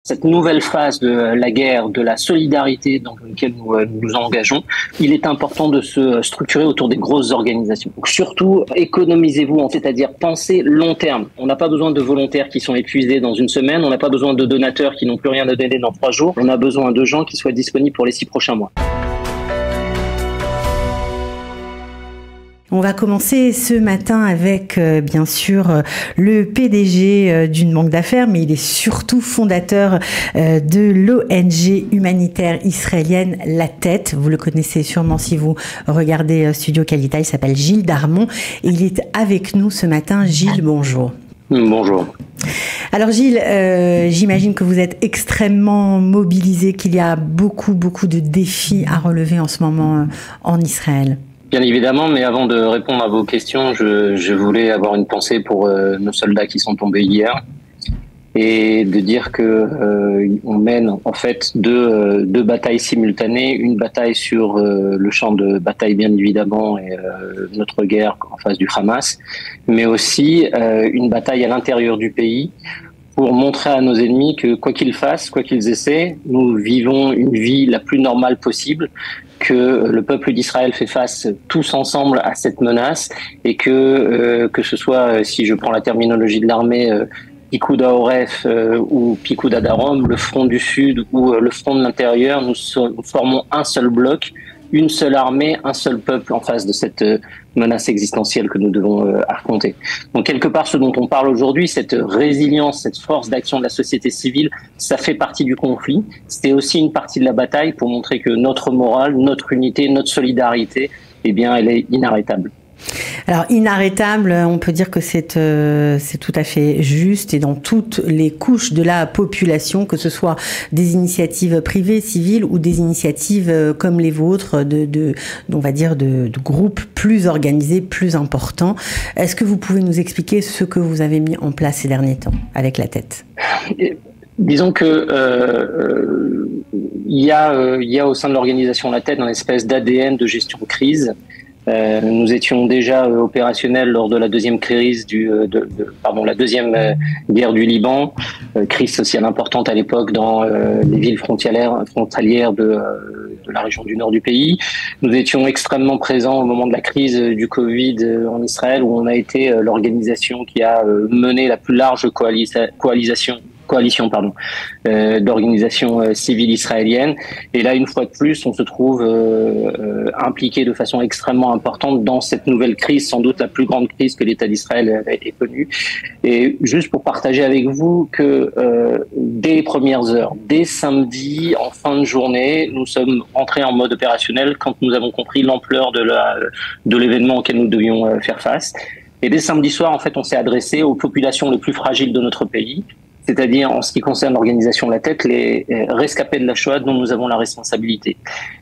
Cette nouvelle phase de la guerre, de la solidarité dans laquelle nous engageons, il est important de se structurer autour des grosses organisations. Donc surtout, économisez-vous, c'est-à-dire pensez long terme. On n'a pas besoin de volontaires qui sont épuisés dans une semaine, on n'a pas besoin de donateurs qui n'ont plus rien à donner dans 3 jours, on a besoin de gens qui soient disponibles pour les 6 prochains mois. On va commencer ce matin avec, bien sûr, le PDG d'une banque d'affaires, mais il est surtout fondateur de l'ONG humanitaire israélienne La Tête. Vous le connaissez sûrement si vous regardez Studio Qualita. Il s'appelle Gilles Darmon et il est avec nous ce matin. Gilles, bonjour. Bonjour. Alors Gilles, j'imagine que vous êtes extrêmement mobilisé, qu'il y a beaucoup de défis à relever en ce moment en Israël. Bien évidemment, mais avant de répondre à vos questions, je voulais avoir une pensée pour nos soldats qui sont tombés hier et de dire que on mène en fait deux batailles simultanées, une bataille sur le champ de bataille bien évidemment et notre guerre en face du Hamas, mais aussi une bataille à l'intérieur du pays pour montrer à nos ennemis que quoi qu'ils fassent, quoi qu'ils essaient, nous vivons une vie la plus normale possible, que le peuple d'Israël fait face tous ensemble à cette menace et que ce soit, si je prends la terminologie de l'armée, Picouda Oref ou Picouda Darom, le front du sud ou le front de l'intérieur, nous formons un seul bloc, une seule armée, un seul peuple en face de cette menace existentielle que nous devons affronter. Donc quelque part, ce dont on parle aujourd'hui, cette résilience, cette force d'action de la société civile, ça fait partie du conflit. C'était aussi une partie de la bataille pour montrer que notre morale, notre unité, notre solidarité, eh bien, elle est inarrêtable. Alors inarrêtable, on peut dire que c'est tout à fait juste et dans toutes les couches de la population, que ce soit des initiatives privées, civiles ou des initiatives comme les vôtres on va dire de groupes plus organisés, plus importants. Est-ce que vous pouvez nous expliquer ce que vous avez mis en place ces derniers temps avec La Tête ? Disons que il y a au sein de l'organisation La Tête une espèce d'ADN de gestion de crise. Nous étions déjà opérationnels lors de la deuxième crise la deuxième guerre du Liban, crise sociale importante à l'époque dans les villes frontalières de la région du nord du pays. Nous étions extrêmement présents au moment de la crise du Covid en Israël, où on a été l'organisation qui a mené la plus large coalition d'organisations civiles israéliennes. Et là, une fois de plus, on se trouve impliqué de façon extrêmement importante dans cette nouvelle crise, sans doute la plus grande crise que l'État d'Israël ait connue. Et juste pour partager avec vous que dès les premières heures, dès samedi, en fin de journée, nous sommes entrés en mode opérationnel quand nous avons compris l'ampleur de l'événement auquel nous devions faire face. Et dès samedi soir, en fait, on s'est adressé aux populations les plus fragiles de notre pays, c'est-à-dire en ce qui concerne l'organisation La Tête, les rescapés de la Shoah dont nous avons la responsabilité.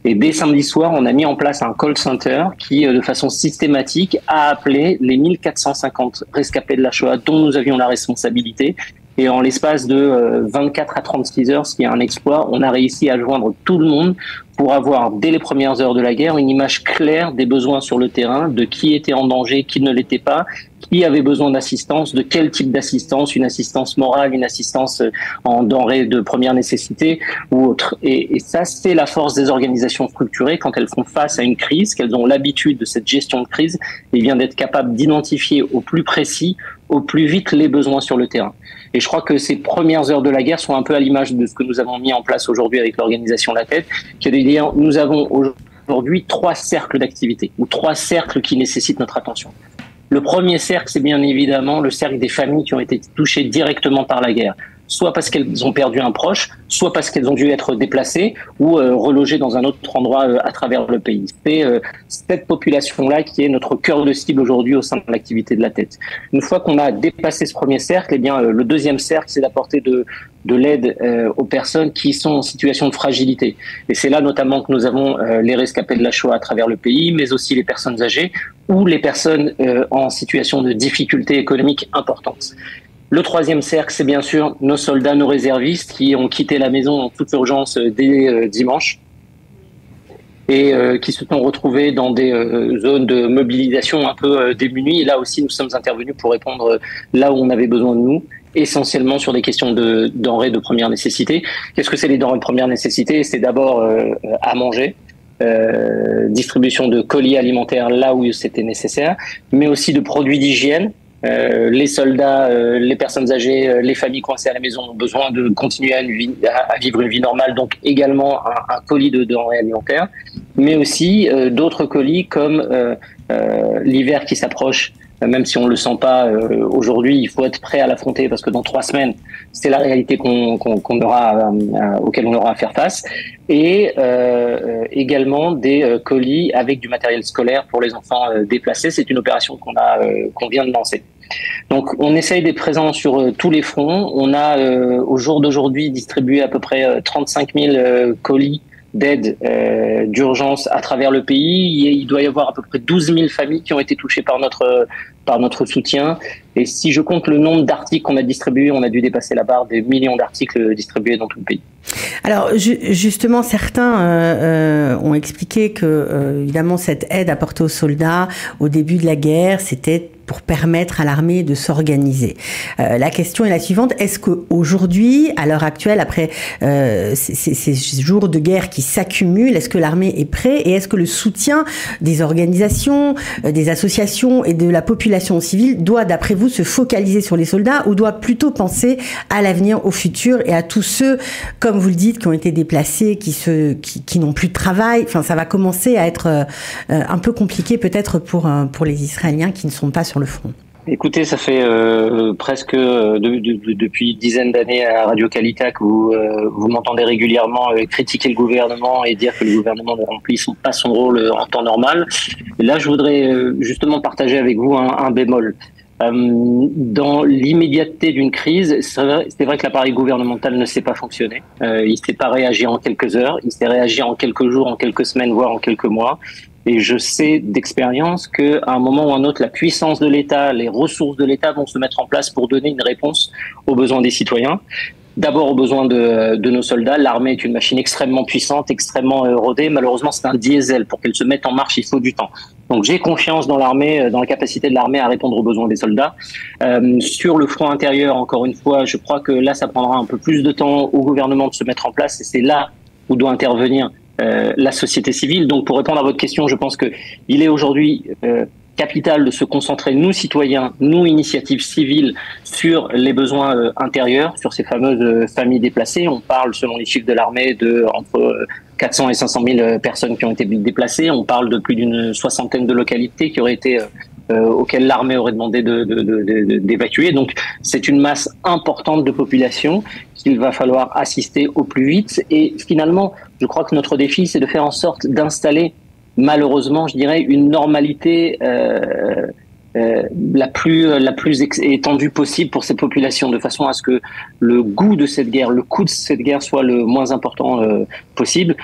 Et dès samedi soir, on a mis en place un call center qui, de façon systématique, a appelé les 1450 rescapés de la Shoah dont nous avions la responsabilité. Et en l'espace de 24 à 36 heures, ce qui est un exploit, on a réussi à joindre tout le monde pour avoir, dès les premières heures de la guerre, une image claire des besoins sur le terrain, de qui était en danger, qui ne l'était pas, qui avait besoin d'assistance, de quel type d'assistance, une assistance morale, une assistance en denrées de première nécessité ou autre. Et ça, c'est la force des organisations structurées quand elles font face à une crise, qu'elles ont l'habitude de cette gestion de crise, et bien d'être capables d'identifier au plus précis, au plus vite les besoins sur le terrain. Et je crois que ces premières heures de la guerre sont un peu à l'image de ce que nous avons mis en place aujourd'hui avec l'organisation La Tête, qui est de dire nous avons aujourd'hui 3 cercles d'activité ou 3 cercles qui nécessitent notre attention. Le premier cercle, c'est bien évidemment le cercle des familles qui ont été touchées directement par la guerre, soit parce qu'elles ont perdu un proche, soit parce qu'elles ont dû être déplacées ou relogées dans un autre endroit à travers le pays. C'est cette population-là qui est notre cœur de cible aujourd'hui au sein de l'activité de La Tête. Une fois qu'on a dépassé ce premier cercle, eh bien le deuxième cercle, c'est d'apporter de l'aide aux personnes qui sont en situation de fragilité. Et c'est là notamment que nous avons les rescapés de la Shoah à travers le pays, mais aussi les personnes âgées ou les personnes en situation de difficulté économique importante. Le troisième cercle, c'est bien sûr nos soldats, nos réservistes qui ont quitté la maison en toute urgence dès dimanche et qui se sont retrouvés dans des zones de mobilisation un peu démunies. Et là aussi, nous sommes intervenus pour répondre là où on avait besoin de nous. essentiellement sur des questions de denrées de première nécessité. Qu'est-ce que c'est les denrées de première nécessité? C'est d'abord à manger, distribution de colis alimentaires là où c'était nécessaire, mais aussi de produits d'hygiène. Les soldats, les personnes âgées, les familles coincées à la maison ont besoin de continuer à vivre une vie normale, donc également un colis de denrées alimentaires, mais aussi d'autres colis comme l'hiver qui s'approche. Même si on le sent pas aujourd'hui, il faut être prêt à l'affronter parce que dans 3 semaines, c'est la réalité auquel on aura à faire face. Et également des colis avec du matériel scolaire pour les enfants déplacés. C'est une opération qu'on vient de lancer. Donc, on essaye d'être présent sur tous les fronts. On a au jour d'aujourd'hui distribué à peu près 35 000 colis d'aide d'urgence à travers le pays. Il doit y avoir à peu près 12 000 familles qui ont été touchées par notre soutien. Et si je compte le nombre d'articles qu'on a distribués, on a dû dépasser la barre des millions d'articles distribués dans tout le pays. Alors justement, certains ont expliqué que évidemment cette aide apportée aux soldats au début de la guerre, c'était pour permettre à l'armée de s'organiser. La question est la suivante: est-ce qu'aujourd'hui, à l'heure actuelle, après ces jours de guerre qui s'accumulent, est-ce que l'armée est prête et est-ce que le soutien des organisations, des associations et de la population civile doit, d'après vous, se focaliser sur les soldats ou doit plutôt penser à l'avenir, au futur et à tous ceux, comme vous le dites, qui ont été déplacés, qui n'ont plus de travail? Enfin, ça va commencer à être un peu compliqué peut-être pour les Israéliens qui ne sont pas sur le front. Écoutez, ça fait presque depuis une dizaine d'années à Radio Qualité que vous m'entendez régulièrement critiquer le gouvernement et dire que le gouvernement ne remplit pas son rôle en temps normal. Et là, je voudrais justement partager avec vous un bémol. Dans l'immédiateté d'une crise, c'est vrai que l'appareil gouvernemental ne sait pas fonctionner. Il ne sait pas réagir en quelques heures, il sait réagir en quelques jours, en quelques semaines, voire en quelques mois. Et je sais d'expérience qu'à un moment ou un autre, la puissance de l'État, les ressources de l'État vont se mettre en place pour donner une réponse aux besoins des citoyens. D'abord aux besoins de nos soldats. L'armée est une machine extrêmement puissante, extrêmement rodée. Malheureusement, c'est un diesel. Pour qu'elle se mette en marche, il faut du temps. Donc j'ai confiance dans l'armée, dans la capacité de l'armée à répondre aux besoins des soldats. Sur le front intérieur, encore une fois, je crois que là, ça prendra un peu plus de temps au gouvernement de se mettre en place. Et c'est là où doit intervenir la société civile. Donc pour répondre à votre question, je pense qu'il est aujourd'hui capital de se concentrer, nous citoyens, nous initiatives civiles, sur les besoins intérieurs, sur ces fameuses familles déplacées. On parle, selon les chiffres de l'armée, de entre 400 et 500 000 personnes qui ont été déplacées. On parle de plus d'une soixantaine de localités qui auraient été auxquelles l'armée aurait demandé d'évacuer. Donc c'est une masse importante de population qu'il va falloir assister au plus vite. Et finalement, je crois que notre défi, c'est de faire en sorte d'installer, malheureusement, je dirais, une normalité la plus étendue possible pour ces populations, de façon à ce que le goût de cette guerre, le coût de cette guerre soit le moins important possible.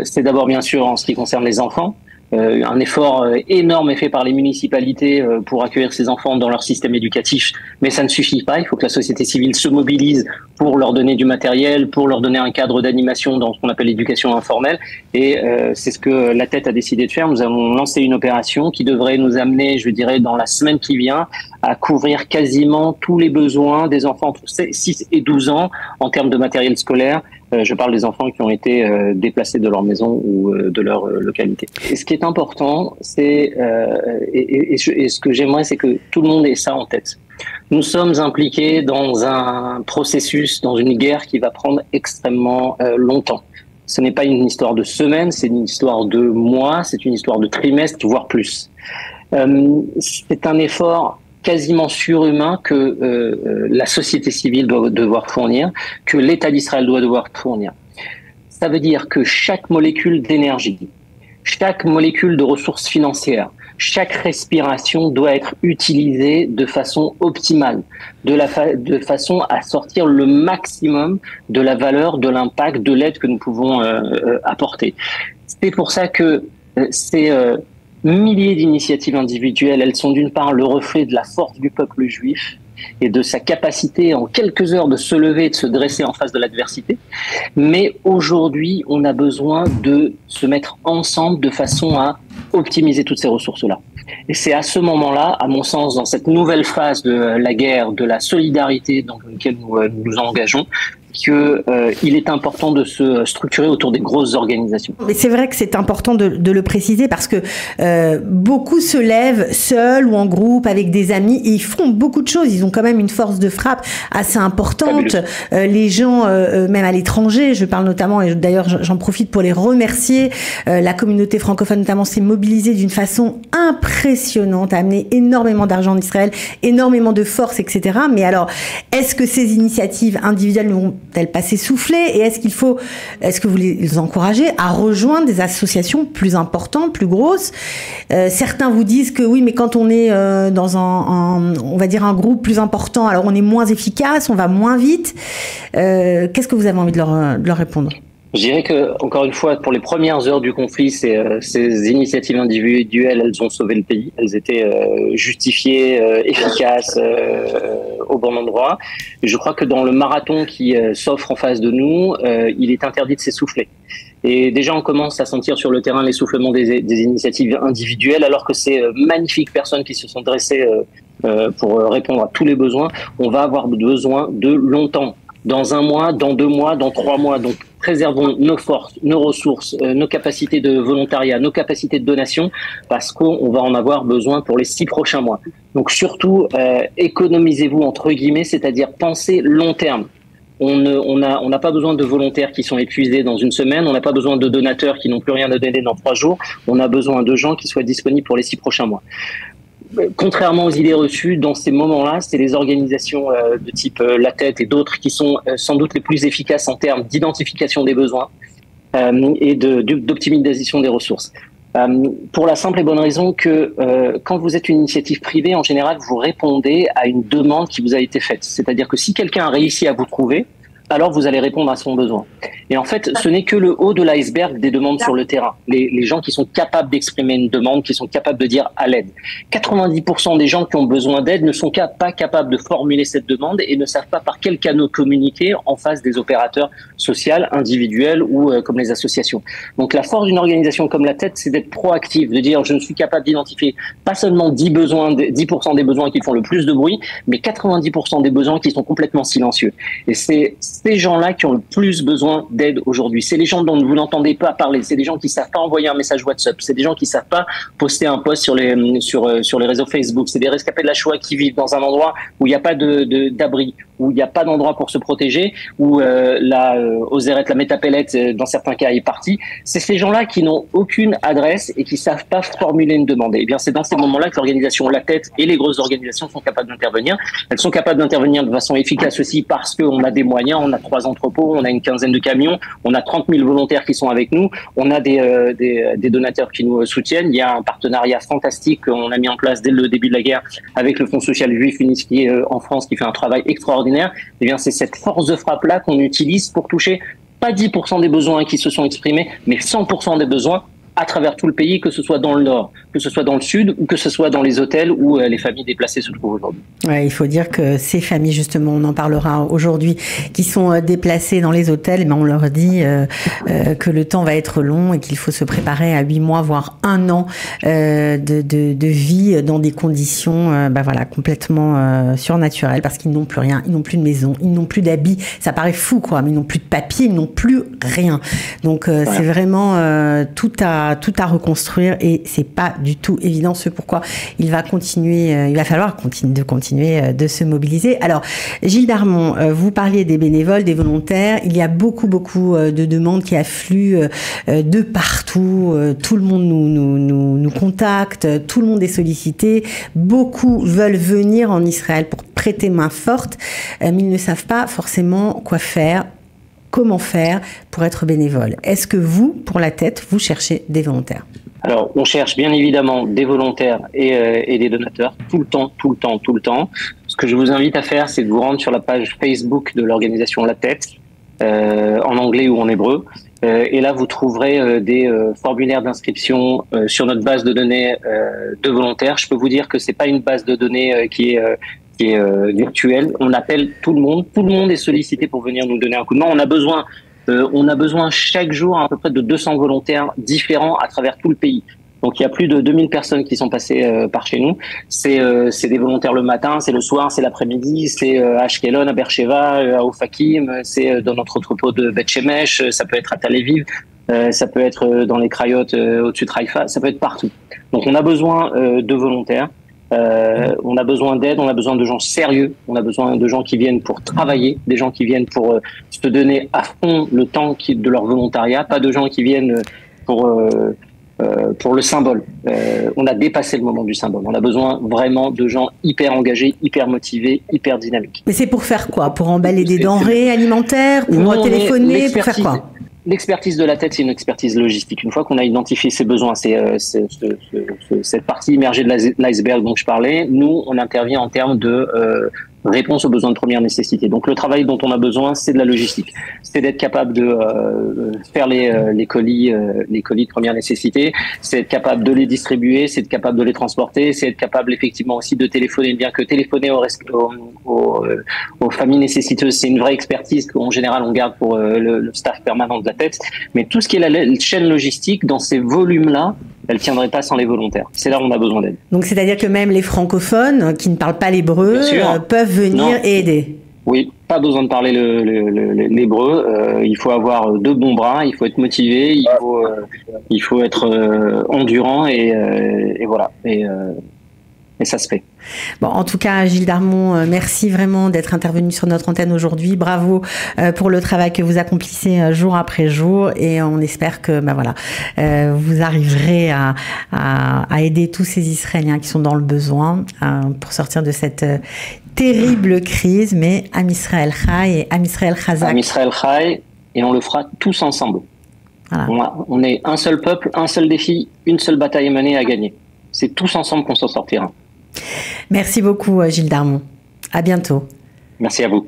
C'est d'abord, bien sûr, en ce qui concerne les enfants. Un effort énorme est fait par les municipalités pour accueillir ces enfants dans leur système éducatif, mais ça ne suffit pas. Il faut que la société civile se mobilise pour leur donner du matériel, pour leur donner un cadre d'animation dans ce qu'on appelle l'éducation informelle. Et c'est ce que la tête a décidé de faire. Nous avons lancé une opération qui devrait nous amener, je dirais, dans la semaine qui vient, à couvrir quasiment tous les besoins des enfants entre 6 et 12 ans en termes de matériel scolaire. Je parle des enfants qui ont été déplacés de leur maison ou de leur localité. Et ce qui est important, c'est et ce que j'aimerais, c'est que tout le monde ait ça en tête. Nous sommes impliqués dans un processus, dans une guerre qui va prendre extrêmement longtemps. Ce n'est pas une histoire de semaines, c'est une histoire de mois, c'est une histoire de trimestres, voire plus. C'est un effort quasiment surhumain que la société civile doit devoir fournir, que l'État d'Israël doit devoir fournir. Ça veut dire que chaque molécule d'énergie, chaque molécule de ressources financières, chaque respiration doit être utilisée de façon optimale, de façon à sortir le maximum de la valeur, de l'impact, de l'aide que nous pouvons apporter. C'est pour ça que ces milliers d'initiatives individuelles, elles sont d'une part le reflet de la force du peuple juif et de sa capacité en quelques heures de se lever et de se dresser en face de l'adversité. Mais aujourd'hui, on a besoin de se mettre ensemble de façon à optimiser toutes ces ressources-là. Et c'est à ce moment-là, à mon sens, dans cette nouvelle phase de la guerre, de la solidarité dans laquelle nous nous engageons, qu'il est important de se structurer autour des grosses organisations. Mais c'est vrai que c'est important de le préciser parce que beaucoup se lèvent seuls ou en groupe avec des amis et ils font beaucoup de choses. Ils ont quand même une force de frappe assez importante. Les gens, même à l'étranger, je parle notamment, et d'ailleurs j'en profite pour les remercier, la communauté francophone notamment s'est mobilisée d'une façon impressionnante, a amené énormément d'argent en Israël, énormément de force, etc. Mais alors, est-ce que ces initiatives individuelles vont-elles pas s'essouffler et est-ce que vous les encouragez à rejoindre des associations plus importantes, plus grosses? Certains vous disent que oui, mais quand on est dans on va dire un groupe plus important, alors on est moins efficace, on va moins vite. Qu'est-ce que vous avez envie de leur répondre? Je dirais que, encore une fois, pour les premières heures du conflit, ces initiatives individuelles, elles ont sauvé le pays. Elles étaient justifiées, efficaces, au bon endroit. Et je crois que dans le marathon qui s'offre en face de nous, il est interdit de s'essouffler. Et déjà, on commence à sentir sur le terrain l'essoufflement des initiatives individuelles, alors que ces magnifiques personnes qui se sont dressées pour répondre à tous les besoins, on va avoir besoin de longtemps. Dans 1 mois, dans 2 mois, dans 3 mois. Donc, préservons nos forces, nos ressources, nos capacités de volontariat, nos capacités de donation, parce qu'on va en avoir besoin pour les 6 prochains mois. Donc, surtout, économisez-vous, entre guillemets, c'est-à-dire pensez long terme. On n'a pas besoin de volontaires qui sont épuisés dans 1 semaine, on n'a pas besoin de donateurs qui n'ont plus rien à donner dans 3 jours, on a besoin de gens qui soient disponibles pour les 6 prochains mois. Contrairement aux idées reçues, dans ces moments-là, c'est les organisations de type La Tête et d'autres qui sont sans doute les plus efficaces en termes d'identification des besoins et d'optimisation des ressources. Pour la simple et bonne raison que quand vous êtes une initiative privée, en général, vous répondez à une demande qui vous a été faite. C'est-à-dire que si quelqu'un a réussi à vous trouver, alors vous allez répondre à son besoin. Et en fait, ce n'est que le haut de l'iceberg des demandes sur le terrain. Les gens qui sont capables d'exprimer une demande, qui sont capables de dire à l'aide. 90% des gens qui ont besoin d'aide ne sont pas capables de formuler cette demande et ne savent pas par quel canal communiquer en face des opérateurs sociaux, individuels ou comme les associations. Donc la force d'une organisation comme La Tête, c'est d'être proactive, de dire je ne suis capable d'identifier pas seulement 10% des besoins qui font le plus de bruit, mais 90% des besoins qui sont complètement silencieux. Et c'est ces gens-là qui ont le plus besoin d'aide aujourd'hui. C'est les gens dont vous n'entendez pas parler. C'est des gens qui savent pas envoyer un message WhatsApp. C'est des gens qui savent pas poster un post sur les réseaux Facebook. C'est des rescapés de la Shoah qui vivent dans un endroit où il n'y a pas d'abri, où il n'y a pas d'endroit pour se protéger, où la Ozeret, la Métapellette, dans certains cas, est partie. C'est ces gens-là qui n'ont aucune adresse et qui savent pas formuler une demande. Et bien, c'est dans ces moments-là que l'organisation La Tête et les grosses organisations sont capables d'intervenir. Elles sont capables d'intervenir de façon efficace aussi parce qu'on a des moyens. On a 3 entrepôts, on a une quinzaine de camions, on a 30 000 volontaires qui sont avec nous, on a des donateurs qui nous soutiennent. Il y a un partenariat fantastique qu'on a mis en place dès le début de la guerre avec le Fonds social juif unifié en France qui fait un travail extraordinaire. Et bien, c'est cette force de frappe-là qu'on utilise pour toucher pas 10% des besoins qui se sont exprimés, mais 100% des besoins à travers tout le pays, que ce soit dans le nord, que ce soit dans le sud ou que ce soit dans les hôtels où les familles déplacées se trouvent aujourd'hui. Ouais, il faut dire que ces familles, justement, on en parlera aujourd'hui, qui sont déplacées dans les hôtels, mais on leur dit que le temps va être long et qu'il faut se préparer à 8 mois, voire 1 an de vie dans des conditions complètement surnaturelles, parce qu'ils n'ont plus rien, ils n'ont plus de maison, ils n'ont plus d'habits. Ça paraît fou, quoi, mais ils n'ont plus de papier, ils n'ont plus rien. Donc voilà. C'est vraiment tout à reconstruire et c'est pas du tout évident. C'est pourquoi il va falloir continuer de se mobiliser. Alors, Gilles Darmon, vous parliez des bénévoles, des volontaires. Il y a beaucoup de demandes qui affluent de partout. Tout le monde nous contacte. Tout le monde est sollicité. Beaucoup veulent venir en Israël pour prêter main forte, mais ils ne savent pas forcément quoi faire. Comment faire pour être bénévole? Est-ce que vous, pour La Tête, vous cherchez des volontaires? Alors, on cherche bien évidemment des volontaires et des donateurs tout le temps. Ce que je vous invite à faire, c'est de vous rendre sur la page Facebook de l'organisation La Tête, en anglais ou en hébreu. Et là, vous trouverez des formulaires d'inscription sur notre base de données de volontaires. Je peux vous dire que c'est pas une base de données qui est virtuelle. On appelle tout le monde. Tout le monde est sollicité pour venir nous donner un coup de main. On a besoin chaque jour à peu près de 200 volontaires différents à travers tout le pays. Donc il y a plus de 2000 personnes qui sont passées par chez nous. C'est des volontaires le matin, c'est le soir, c'est l'après-midi, c'est à Ashkelon, à Beersheva, à Ofakim, c'est dans notre entrepôt de Beth Shemesh, ça peut être à Tel Aviv, ça peut être dans les Krayot au-dessus de Haïfa, ça peut être partout. Donc on a besoin de volontaires. On a besoin d'aide, on a besoin de gens sérieux, on a besoin de gens qui viennent pour travailler, des gens qui viennent pour se donner à fond le temps de leur volontariat, pas de gens qui viennent pour le symbole. On a dépassé le moment du symbole. On a besoin vraiment de gens hyper engagés, hyper motivés, hyper dynamiques. Mais c'est pour faire quoi? Pour emballer des denrées alimentaires? Pour téléphoner? Pour faire quoi? L'expertise de la tête, c'est une expertise logistique. Une fois qu'on a identifié ses besoins, c'est cette partie immergée de l'iceberg dont je parlais, nous, on intervient en termes de réponse aux besoins de première nécessité. Donc le travail dont on a besoin, c'est de la logistique. C'est d'être capable de faire les colis de première nécessité, c'est être capable de les distribuer, c'est être capable de les transporter, c'est être capable effectivement aussi de téléphoner, bien que téléphoner aux familles nécessiteuses, c'est une vraie expertise qu'en général on garde pour le staff permanent de la tête. Mais tout ce qui est la chaîne logistique, dans ces volumes-là, elle ne tiendrait pas sans les volontaires. C'est là où on a besoin d'aide. Donc c'est-à-dire que même les francophones qui ne parlent pas l'hébreu peuvent venir et aider. Oui, pas besoin de parler l'hébreu. Il faut avoir deux bons bras, il faut être motivé, il faut être endurant et voilà. Et ça se fait. Bon, en tout cas, Gilles Darmon, merci vraiment d'être intervenu sur notre antenne aujourd'hui. Bravo pour le travail que vous accomplissez jour après jour, et on espère que, vous arriverez à aider tous ces Israéliens qui sont dans le besoin pour sortir de cette terrible crise. Mais Am Israël Chai et Am Israël Chazak. Am Israël Chai, et on le fera tous ensemble. Voilà. On est un seul peuple, un seul défi, une seule bataille menée à gagner. C'est tous ensemble qu'on s'en sortira. Merci beaucoup, Gilles Darmon. À bientôt. Merci à vous.